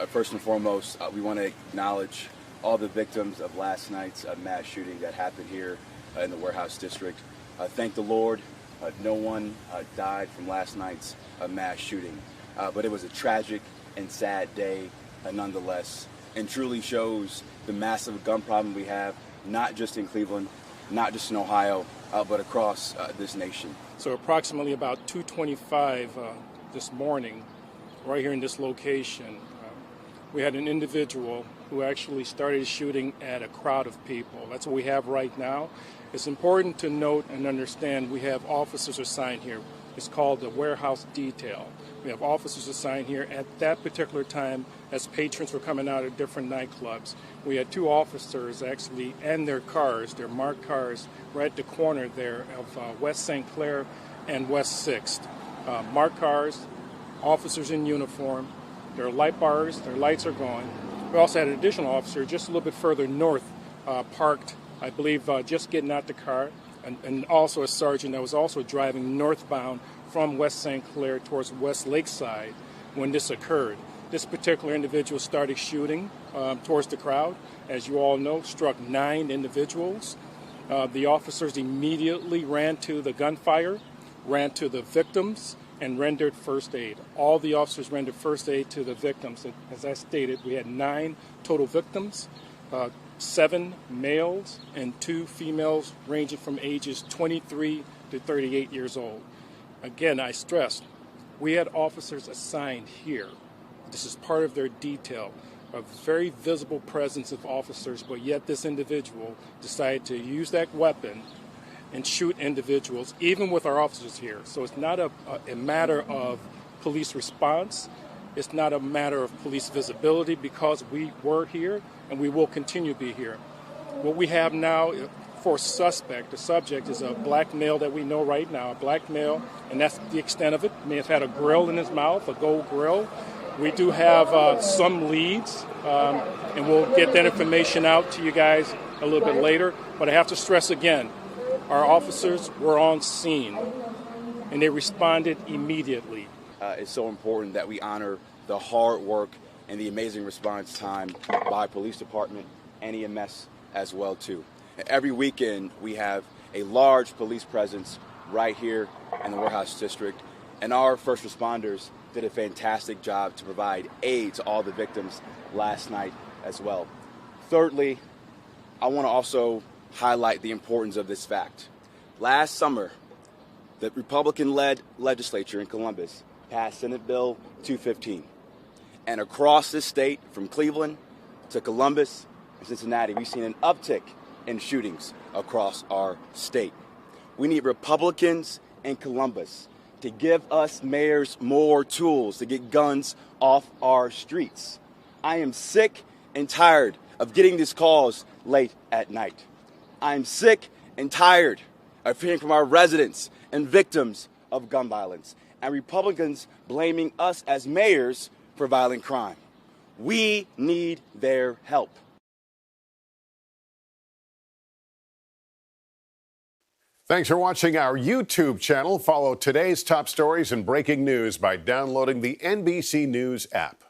First and foremost, we want to acknowledge all the victims of last night's mass shooting that happened here in the Warehouse District. Thank the Lord, no one died from last night's mass shooting, but it was a tragic and sad day nonetheless, and truly shows the massive gun problem we have, not just in Cleveland, not just in Ohio, but across this nation. So approximately about 2:25 this morning, right here in this location, we had an individual who actually started shooting at a crowd of people. That's what we have right now. It's important to note and understand we have officers assigned here. It's called the warehouse detail. We have officers assigned here at that particular time as patrons were coming out of different nightclubs. We had two officers actually and their cars, their marked cars, right at the corner there of West St. Clair and West 6th. Marked cars, officers in uniform. There are light bars, their lights are going. We also had an additional officer just a little bit further north, parked, I believe, just getting out the car, and also a sergeant that was also driving northbound from West St. Clair towards West Lakeside when this occurred. This particular individual started shooting towards the crowd. As you all know, struck 9 individuals. The officers immediately ran to the gunfire, ran to the victims, and rendered first aid. All the officers rendered first aid to the victims. As I stated, we had 9 total victims, 7 males and 2 females ranging from ages 23 to 38 years old. Again, I stress, we had officers assigned here. This is part of their detail, a very visible presence of officers, but yet this individual decided to use that weapon and shoot individuals, even with our officers here. So it's not a matter of police response. It's not a matter of police visibility, because we were here and we will continue to be here. What we have now for suspect, the subject is a black male that we know right now, a black male, and that's the extent of it. He may have had a grill in his mouth, a gold grill. We do have some leads, and we'll get that information out to you guys a little bit later. But I have to stress again, our officers were on scene, and they responded immediately. It's so important that we honor the hard work and the amazing response time by police department and EMS as well, too. Every weekend, we have a large police presence right here in the Warehouse District, and our first responders did a fantastic job to provide aid to all the victims last night as well. Thirdly, I want to also highlight the importance of this fact. Last summer, the Republican-led legislature in Columbus passed Senate Bill 215. And across this state, from Cleveland to Columbus and Cincinnati, we've seen an uptick in shootings across our state. We need Republicans in Columbus to give us mayors more tools to get guns off our streets. I am sick and tired of getting these calls late at night. I'm sick and tired of hearing from our residents and victims of gun violence, and Republicans blaming us as mayors for violent crime. We need their help. Thanks for watching our YouTube channel. Follow today's top stories and breaking news by downloading the NBC News app.